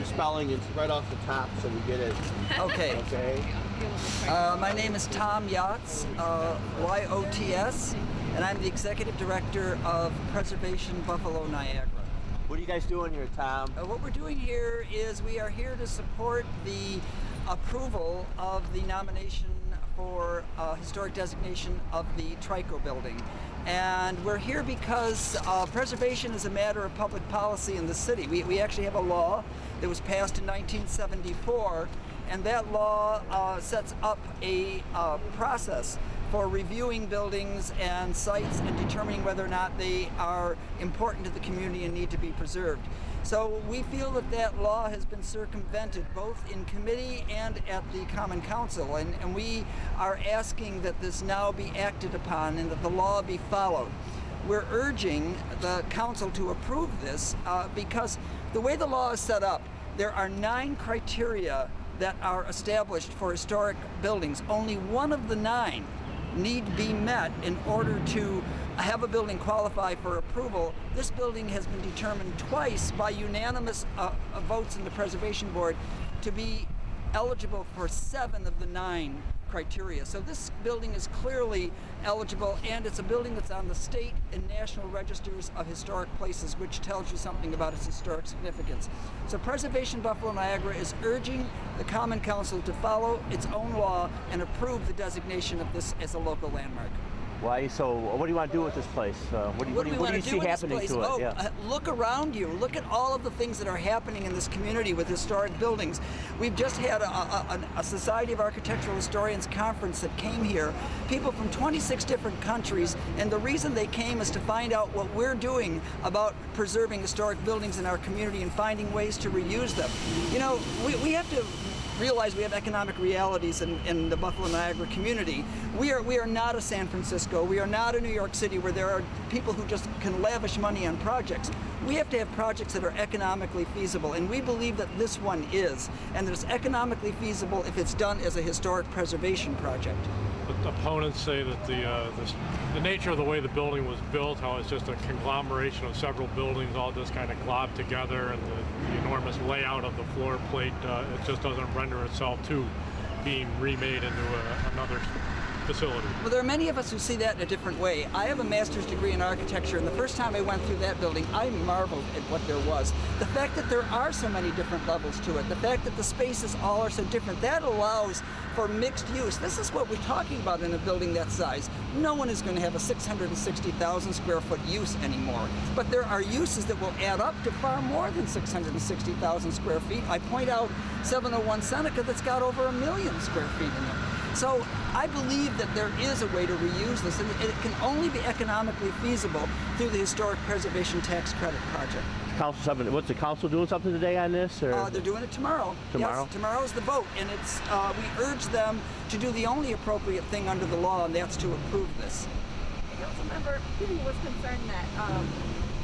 spelling it right off the top so we get it. Okay. Okay. My name is Tom Yachts, Y-O-T-S, and I'm the Executive Director of Preservation Buffalo, Niagara. What are you guys doing here, Tom? What we're doing here is we are here to support the approval of the nomination for historic designation of the Trico building. And we're here because preservation is a matter of public policy in the city. We actually have a law that was passed in 1974, and that law sets up a process for reviewing buildings and sites and determining whether or not they are important to the community and need to be preserved. So we feel that that law has been circumvented both in committee and at the Common Council, and we are asking that this now be acted upon and that the law be followed. We're urging the council to approve this because the way the law is set up, there are 9 criteria that are established for historic buildings. Only one of the 9 need be met in order to have a building qualify for approval. This building has been determined twice by unanimous votes in the Preservation Board to be eligible for 7 of the 9 criteria. So this building is clearly eligible, and it's a building that's on the state and national registers of historic places, which tells you something about its historic significance. So Preservation Buffalo Niagara is urging the Common Council to follow its own law and approve the designation of this as a local landmark. Why? So what do you want to do with this place? What do you see happening to it? Look around you. Look at all of the things that are happening in this community with historic buildings. We've just had a Society of Architectural Historians conference that came here. People from 26 different countries, and the reason they came is to find out what we're doing about preserving historic buildings in our community and finding ways to reuse them. You know, we have to realize we have economic realities in the Buffalo Niagara community. We are not a San Francisco. We are not a New York City where there are people who just can lavish money on projects. We have to have projects that are economically feasible, and we believe that this one is, and that it's economically feasible if it's done as a historic preservation project. The opponents say that the nature of the way the building was built, how it's just a conglomeration of several buildings all just kind of globbed together, and the enormous layout of the floor plate, it just doesn't render itself to being remade into another facility. Well, there are many of us who see that in a different way. I have a master's degree in architecture, and the first time I went through that building, I marveled at what there was. The fact that there are so many different levels to it, the fact that the spaces all are so different, that allows for mixed use. This is what we're talking about in a building that size. No one is going to have a 660,000 square foot use anymore, but there are uses that will add up to far more than 660,000 square feet. I point out 701 Seneca that's got over 1 million square feet in it. So I believe that there is a way to reuse this, and it can only be economically feasible through the Historic Preservation Tax Credit Project. What's the council doing something today on this? Or? They're doing it tomorrow. Tomorrow? Yes, tomorrow's the vote, and it's we urge them to do the only appropriate thing under the law, and that's to approve this. The council member was concerned that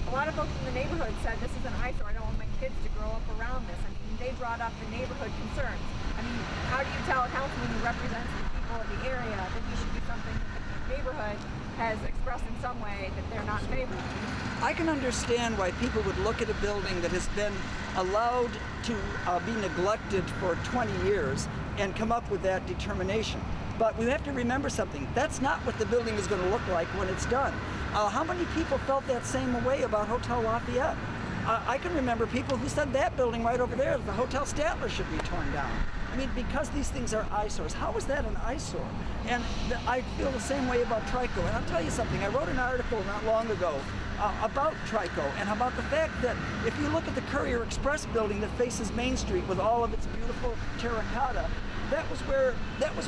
a lot of folks in the neighborhood said this is an eyesore. I don't want my kids to grow up around this. I mean, they brought up the neighborhood concerns. I mean, how do you tell a councilman who represents the people of the area that he should do something that the neighborhood has expressed in some way that they're not in favor of? I can understand why people would look at a building that has been allowed to be neglected for 20 years and come up with that determination. But we have to remember something. That's not what the building is going to look like when it's done. How many people felt that same way about Hotel Lafayette? I can remember people who said that building right over there, the Hotel Statler, should be torn down. I mean, because these things are eyesores. How is that an eyesore? And I feel the same way about Trico. And I'll tell you something. I wrote an article not long ago about Trico and about the fact that if you look at the Courier Express building that faces Main Street with all of its beautiful terracotta, that was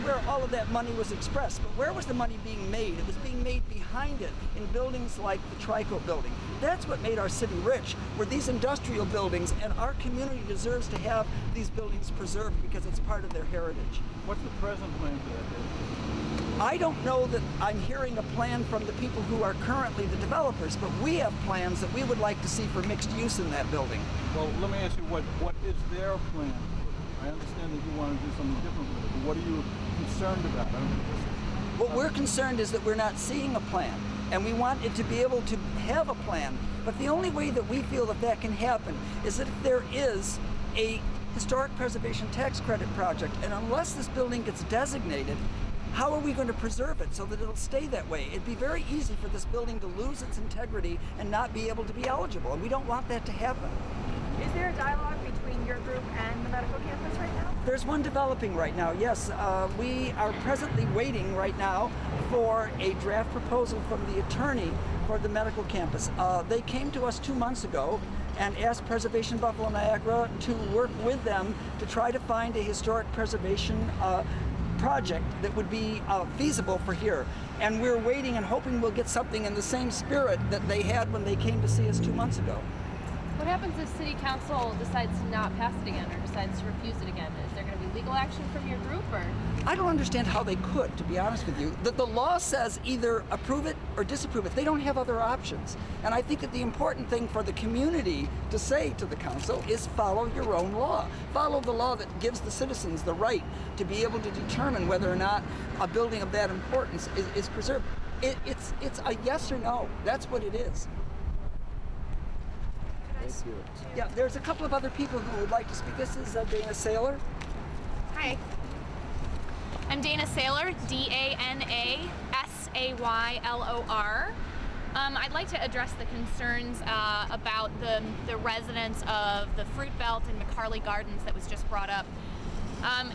where all of that money was expressed. But where was the money being made? It was being made behind it in buildings like the Trico building. That's what made our city rich, were these industrial buildings, and our community deserves to have these buildings preserved because it's part of their heritage. What's the present plan for that building? I don't know that I'm hearing a plan from the people who are currently the developers, but we have plans that we would like to see for mixed use in that building. Well, let me ask you, what is their plan? I understand that you want to do something different with it, but what are you concerned about? What we're concerned is that we're not seeing a plan, and we want it to be able to have a plan. But the only way that we feel that that can happen is that if there is a historic preservation tax credit project, and unless this building gets designated, how are we going to preserve it so that it'll stay that way? It'd be very easy for this building to lose its integrity and not be able to be eligible, and we don't want that to happen. Is there a dialogue between your group and the medical campus right now? There's one developing right now, yes. We are presently waiting right now for a draft proposal from the attorney for the medical campus. They came to us 2 months ago and asked Preservation Buffalo Niagara to work with them to try to find a historic preservation project that would be feasible for here. And we're waiting and hoping we'll get something in the same spirit that they had when they came to see us 2 months ago. What happens if City Council decides to not pass it again or decides to refuse it again? Is there going to be legal action from your group, or? I don't understand how they could, to be honest with you. The law says either approve it or disapprove it. They don't have other options. And I think that the important thing for the community to say to the council is follow your own law. Follow the law that gives the citizens the right to be able to determine whether or not a building of that importance is preserved. It's a yes or no. That's what it is. Thank you. Yeah, there's a couple of other people who would like to speak. This is Dana Saylor. Hi. I'm Dana Saylor, D-A-N-A-S-A-Y-L-O-R. I'd like to address the concerns about the residents of the Fruit Belt and McCarley Gardens that was just brought up.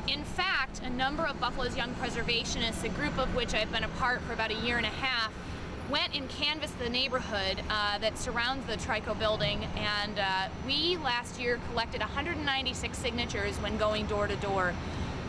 In fact, a number of Buffalo's Young Preservationists, a group of which I've been a part for about a year and a half, went and canvassed the neighborhood that surrounds the Trico building, and we last year collected 196 signatures when going door to door.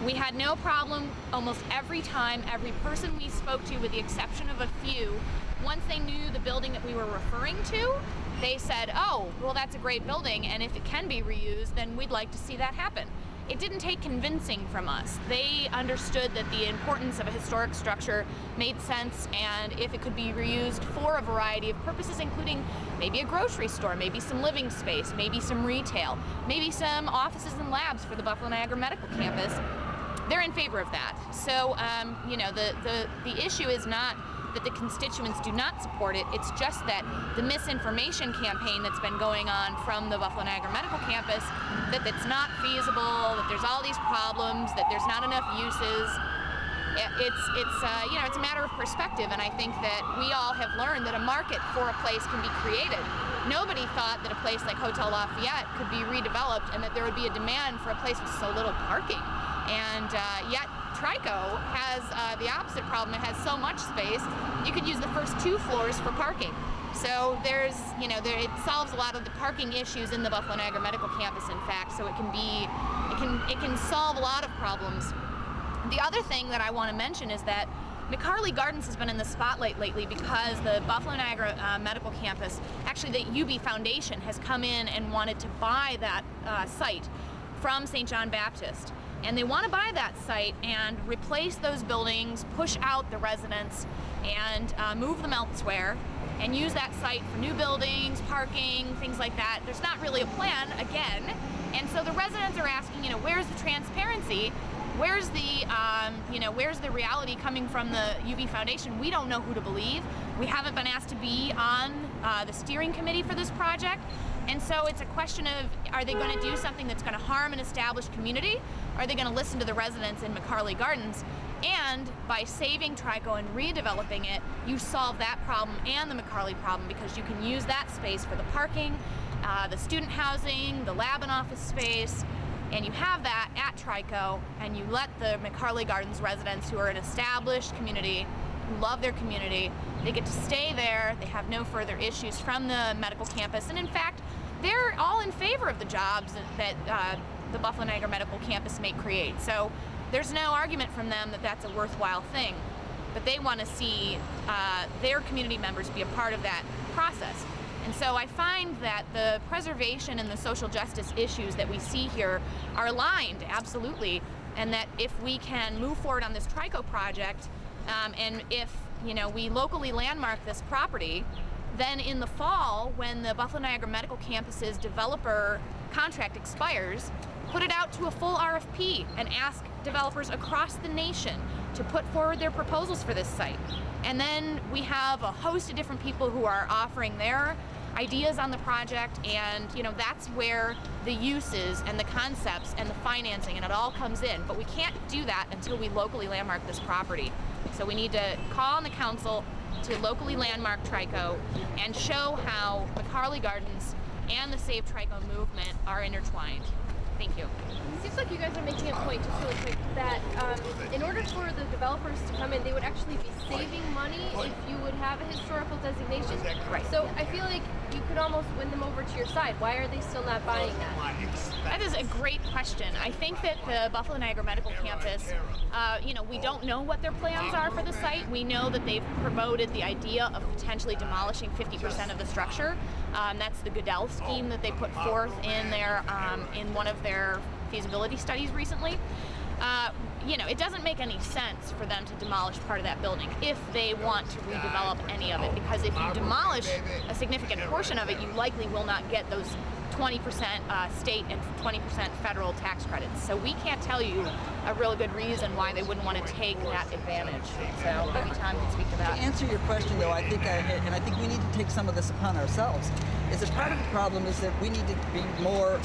We had no problem almost every time. Every person we spoke to, with the exception of a few, once they knew the building that we were referring to, they said, oh, well, that's a great building, and if it can be reused, then we'd like to see that happen. It didn't take convincing from us. They understood that the importance of a historic structure made sense, and if it could be reused for a variety of purposes, including maybe a grocery store, maybe some living space, maybe some retail, maybe some offices and labs for the Buffalo Niagara Medical Campus, they're in favor of that. So, you know, the issue is not that the constituents do not support it, it's just that the misinformation campaign that's been going on from the Buffalo Niagara Medical Campus, that it's not feasible, that there's all these problems, that there's not enough uses. You know, it's a matter of perspective, and I think that we all have learned that a market for a place can be created. Nobody thought that a place like Hotel Lafayette could be redeveloped and that there would be a demand for a place with so little parking. And yet Trico has the opposite problem. It has so much space, you could use the first 2 floors for parking. So there's, you know, it solves a lot of the parking issues in the Buffalo Niagara Medical Campus, in fact, so it can solve a lot of problems. The other thing that I want to mention is that McCarley Gardens has been in the spotlight lately because the Buffalo Niagara Medical Campus, actually the UB Foundation, has come in and wanted to buy that site from St. John Baptist. And they want to buy that site and replace those buildings, push out the residents, and move them elsewhere, and use that site for new buildings, parking, things like that. There's not really a plan, again, and so the residents are asking, you know, where's the transparency? Where's the, where's the reality coming from the UB Foundation? We don't know who to believe. We haven't been asked to be on the steering committee for this project. And so it's a question of, are they going to do something that's going to harm an established community? Or are they going to listen to the residents in McCarley Gardens? And by saving Trico and redeveloping it, you solve that problem and the McCarley problem, because you can use that space for the parking, the student housing, the lab and office space, and you have that at Trico, and you let the McCarley Gardens residents, who are an established community, who love their community, they get to stay there. They have no further issues from the medical campus, and in fact, they're all in favor of the jobs that the Buffalo Niagara Medical Campus may create. So there's no argument from them that that's a worthwhile thing, but they want to see their community members be a part of that process. And so I find that the preservation and the social justice issues that we see here are aligned, absolutely, and that if we can move forward on this Trico project, and if, you know, we locally landmark this property, then in the fall, when the Buffalo Niagara Medical Campus's developer contract expires, put it out to a full RFP and ask developers across the nation to put forward their proposals for this site. And then we have a host of different people who are offering their ideas on the project, and that's where the uses and the concepts and the financing and it all comes in. But we can't do that until we locally landmark this property. So we need to call on the council to locally landmark Trico and show how McCarley Gardens and the Save Trico movement are intertwined. Thank you. It seems like you guys are making a point, just really quick, that in order for the developers to come in, they would actually be saving money if you would have a historical designation. Right. So I feel like you could almost win them over to your side. Why are they still not buying that? That is a great question. I think that the Buffalo Niagara Medical Campus, we don't know what their plans are for the site. We know that they've promoted the idea of potentially demolishing 50% of the structure. That's the Goodell scheme that they put forth in in one of their feasibility studies recently. It doesn't make any sense for them to demolish part of that building if they want to redevelop any of it, because if you demolish a significant portion of it, you likely will not get those 20% state and 20% federal tax credits. So we can't tell you a really good reason why they wouldn't want to take that advantage. So maybe Tom can speak to that. To answer your question, though, I think we need to take some of this upon ourselves. Is a part of the problem is that we need to be more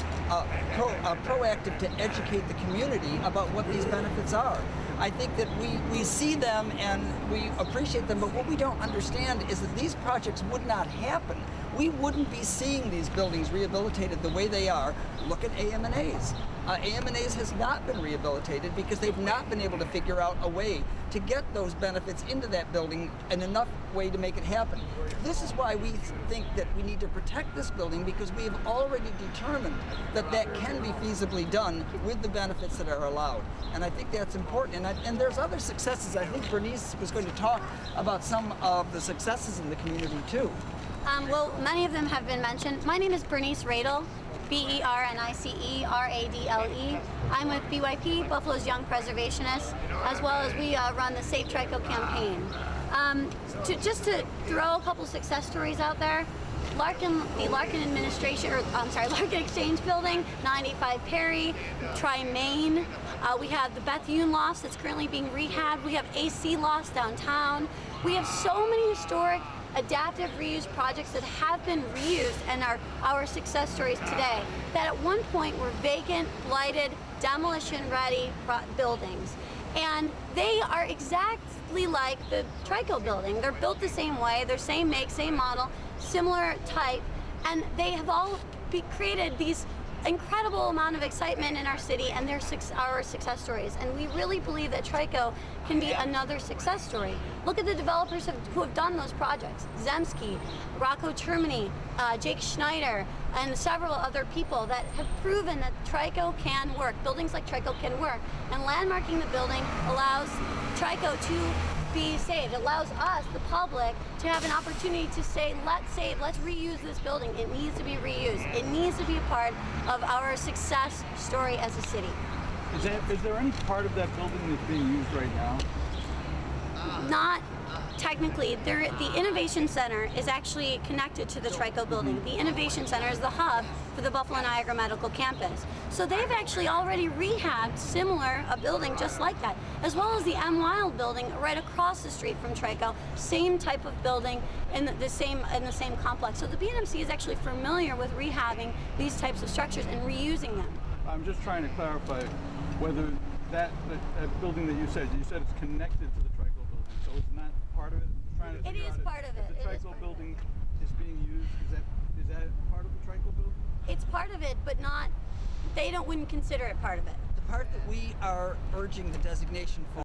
proactive to educate the community about what these benefits are. I think that we see them and we appreciate them, but what we don't understand is that these projects would not happen. We wouldn't be seeing these buildings rehabilitated the way they are. Look at AM&A's. AM&A's has not been rehabilitated because they've not been able to figure out a way to get those benefits into that building in enough way to make it happen. This is why we think that we need to protect this building, because we have already determined that that can be feasibly done with the benefits that are allowed. And I think that's important. And there's other successes. I think Bernice was going to talk about some of the successes in the community too. Well, many of them have been mentioned. My name is Bernice Radle, BerniceRadle. I'm with BYP, Buffalo's Young Preservationists, as well as we run the Save Trico campaign. Just to throw a couple success stories out there, the Larkin Exchange Building, 985 Perry, Tri-Main. We have the Bethune Lofts that's currently being rehabbed. We have AC Lofts downtown. We have so many historic adaptive reuse projects that have been reused and are our success stories today, that at one point were vacant, blighted, demolition-ready buildings. And they are exactly like the Trico building. They're built the same way, they're same make, same model, similar type, and they have all created these incredible amount of excitement in our city, and they're our success stories. And we really believe that Trico can be another success story. Look at the developers who have done those projects. Zemsky, Rocco Termini, Jake Schneider, and several other people that have proven that Trico can work. Buildings like Trico can work. And landmarking the building allows Trico to be saved. It allows us, the public, to have an opportunity to say, let's reuse this building. It needs to be reused. It needs to be a part of our success story as a city. Is there any part of that building that's being used right now? Not technically. The Innovation Center is actually connected to the Trico building. The Innovation Center is the hub for the Buffalo Niagara Medical Campus. So they've actually already rehabbed a building just like that, as well as the M. Wild building right across the street from Trico. Same type of building in the same complex. So the BNMC is actually familiar with rehabbing these types of structures and reusing them. I'm just trying to clarify whether that building that you said it's connected to the Trico building, so it's not part of it. It is part of it. If the Trico building is being used, is that part of the Trico building? It's part of it, but not. They wouldn't consider it part of it. The part that we are urging the designation for